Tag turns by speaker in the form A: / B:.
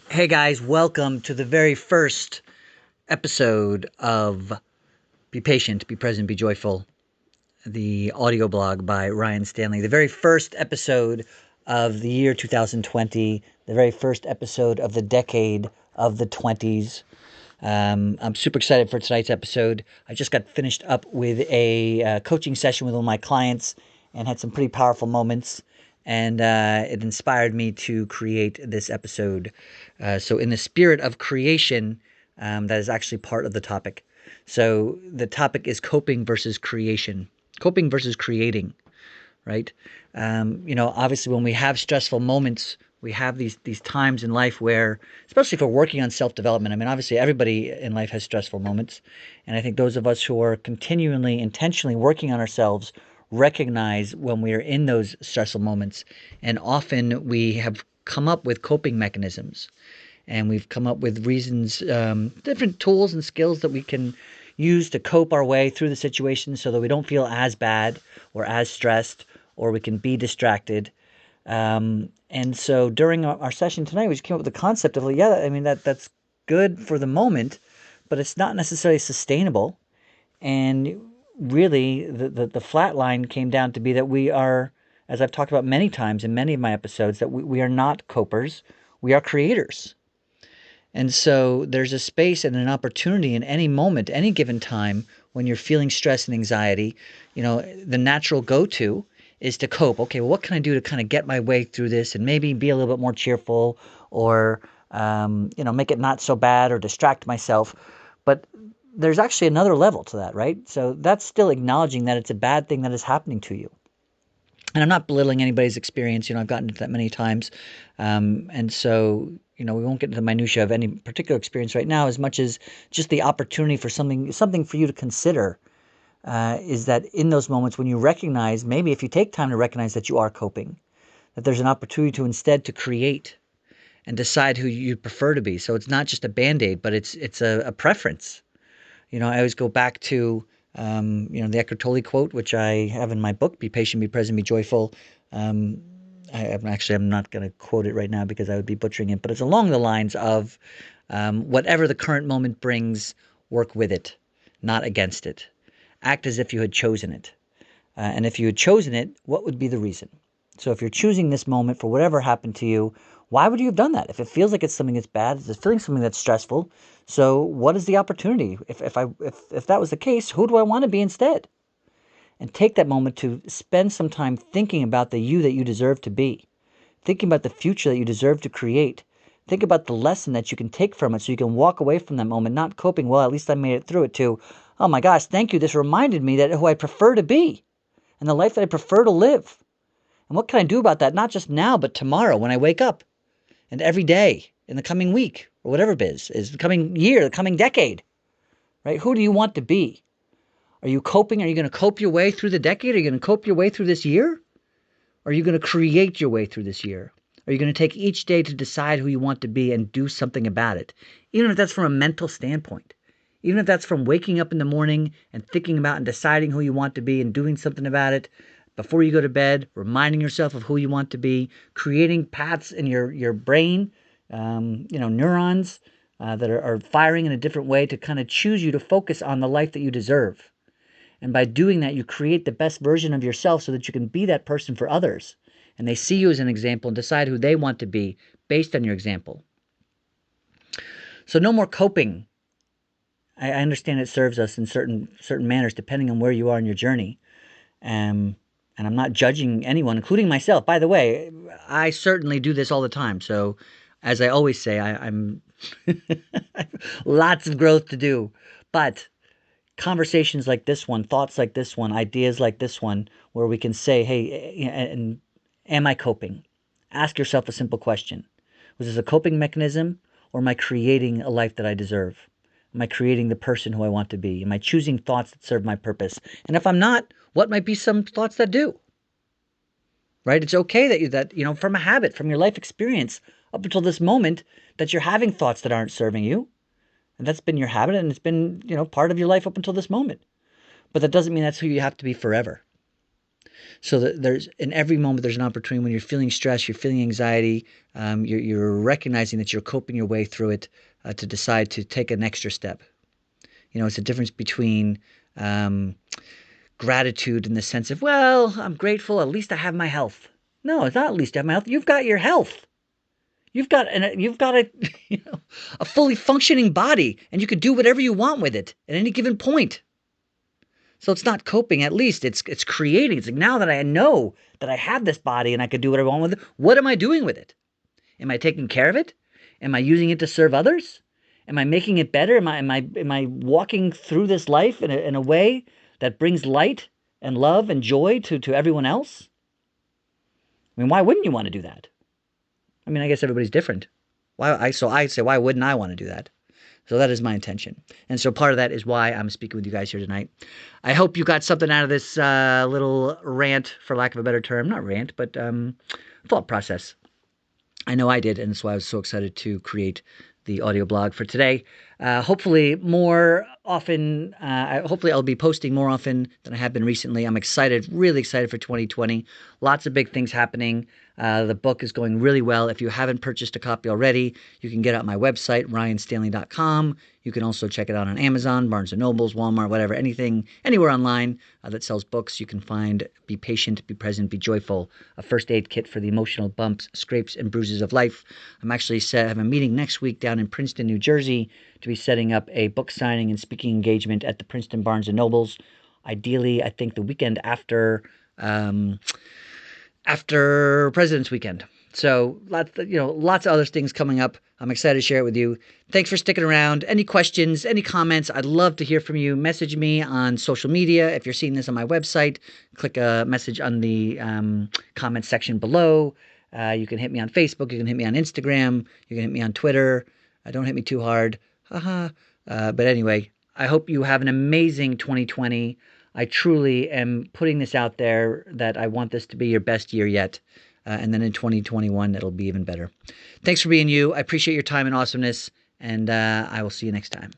A: Hey guys, welcome to the very first episode of Be Patient, Be Present, Be Joyful, the audio blog by Ryan Stanley. The very first episode of the year 2020, the very first episode of the decade of the 20s. I'm super excited for tonight's episode. I just got finished up with a coaching session with one of my clients and had some pretty powerful moments. And it inspired me to create this episode. So, in the spirit of creation, that is actually part of the topic. So, the topic is coping versus creation, coping versus creating, right? Obviously, when we have stressful moments, we have these times in life where, especially if we're working on self development. I mean, obviously, everybody in life has stressful moments, and I think those of us who are continually, intentionally working on ourselves recognize when we are in those stressful moments, and often we have come up with coping mechanisms and we've come up with reasons, different tools and skills that we can use to cope our way through the situation so that we don't feel as bad or as stressed or we can be distracted. And so during our session tonight, we just came up with the concept of, like, yeah, I mean, that's good for the moment, but it's not necessarily sustainable. And really, the flat line came down to be that we are, as I've talked about many times in many of my episodes, that we are not copers, we are creators. And so there's a space and an opportunity in any moment, any given time when you're feeling stress and anxiety. The natural go to is to cope. Okay, well, what can I do to kind of get my way through this and maybe be a little bit more cheerful or, make it not so bad or distract myself. But there's actually another level to that, right? So that's still acknowledging that it's a bad thing that is happening to you. And I'm not belittling anybody's experience. I've gotten into that many times. And so, we won't get into the minutia of any particular experience right now as much as just the opportunity for something for you to consider, is that in those moments when you recognize, maybe if you take time to recognize that you are coping, that there's an opportunity to instead to create and decide who you prefer to be. So it's not just a Band-Aid, but it's a preference. I always go back to, the Eckhart Tolle quote, which I have in my book, Be Patient, Be Present, Be Joyful. Um, I'm not going to quote it right now because I would be butchering it, but it's along the lines of, whatever the current moment brings, work with it, not against it. Act as if you had chosen it. And if you had chosen it, what would be the reason? So if you're choosing this moment for whatever happened to you, why would you have done that? If it feels like it's something that's bad, if it's feeling something that's stressful, so what is the opportunity? If that was the case, who do I want to be instead? And take that moment to spend some time thinking about the you that you deserve to be, thinking about the future that you deserve to create. Think about the lesson that you can take from it so you can walk away from that moment not coping, well, at least I made it through it, to, oh my gosh, thank you. This reminded me that who I prefer to be and the life that I prefer to live. And what can I do about that? Not just now, but tomorrow when I wake up and every day in the coming week or whatever it is the coming year, the coming decade, right? Who do you want to be? Are you coping? Are you going to cope your way through the decade? Are you going to cope your way through this year? Or are you going to create your way through this year? Are you going to take each day to decide who you want to be and do something about it? Even if that's from a mental standpoint. Even if that's from waking up in the morning and thinking about and deciding who you want to be and doing something about it before you go to bed, reminding yourself of who you want to be, creating paths in your brain, neurons that are firing in a different way to kind of choose you to focus on the life that you deserve. And by doing that, you create the best version of yourself so that you can be that person for others. And they see you as an example and decide who they want to be based on your example. So no more coping. I understand it serves us in certain manners depending on where you are in your journey. And I'm not judging anyone, including myself. By the way, I certainly do this all the time. So as I always say, I'm lots of growth to do. But conversations like this one, thoughts like this one, ideas like this one, where we can say, hey, and am I coping? Ask yourself a simple question. Was this a coping mechanism, or am I creating a life that I deserve? Am I creating the person who I want to be? Am I choosing thoughts that serve my purpose? And if I'm not, what might be some thoughts that do? Right? It's okay that from a habit, from your life experience up until this moment, that you're having thoughts that aren't serving you. And that's been your habit, and it's been, part of your life up until this moment. But that doesn't mean that's who you have to be forever. So that there's in every moment there's an opportunity when you're feeling stress, you're feeling anxiety, you're recognizing that you're coping your way through it to decide to take an extra step. It's a difference between gratitude in the sense of, well, I'm grateful, at least I have my health. No, it's not at least I have my health. You've got your health. You've got a a fully functioning body, and you can do whatever you want with it at any given point. So it's not coping, at least it's creating. It's like, now that I know that I have this body and I can do whatever I want with it, what am I doing with it? Am I taking care of it? Am I using it to serve others? Am I making it better? Am I walking through this life in a way that brings light and love and joy to everyone else? I mean, why wouldn't you want to do that? I mean, I guess everybody's different. I say, why wouldn't I want to do that? So that is my intention. And so part of that is why I'm speaking with you guys here tonight. I hope you got something out of this little rant, for lack of a better term. Not rant, but thought process. I know I did, and that's why I was so excited to create the audio blog for today. Hopefully more often, hopefully I'll be posting more often than I have been recently. I'm excited, really excited for 2020. Lots of big things happening. The book is going really well. If you haven't purchased a copy already, you can get it on my website, ryanstanley.com. You can also check it out on Amazon, Barnes & Nobles, Walmart, whatever, anywhere online that sells books. You can find Be Patient, Be Present, Be Joyful, a first aid kit for the emotional bumps, scrapes, and bruises of life. I'm actually have a meeting next week down in Princeton, New Jersey, to be setting up a book signing and speaking engagement at the Princeton Barnes & Nobles. Ideally, I think the weekend after President's Weekend. So lots of other things coming up. I'm excited to share it with you. Thanks for sticking around. Any questions, any comments, I'd love to hear from you. Message me on social media. If you're seeing this on my website, click a message on the comment section below. You can hit me on Facebook. You can hit me on Instagram. You can hit me on Twitter. Don't hit me too hard. But anyway, I hope you have an amazing 2020. I truly am putting this out there that I want this to be your best year yet. And then in 2021, it'll be even better. Thanks for being you. I appreciate your time and awesomeness. And I will see you next time.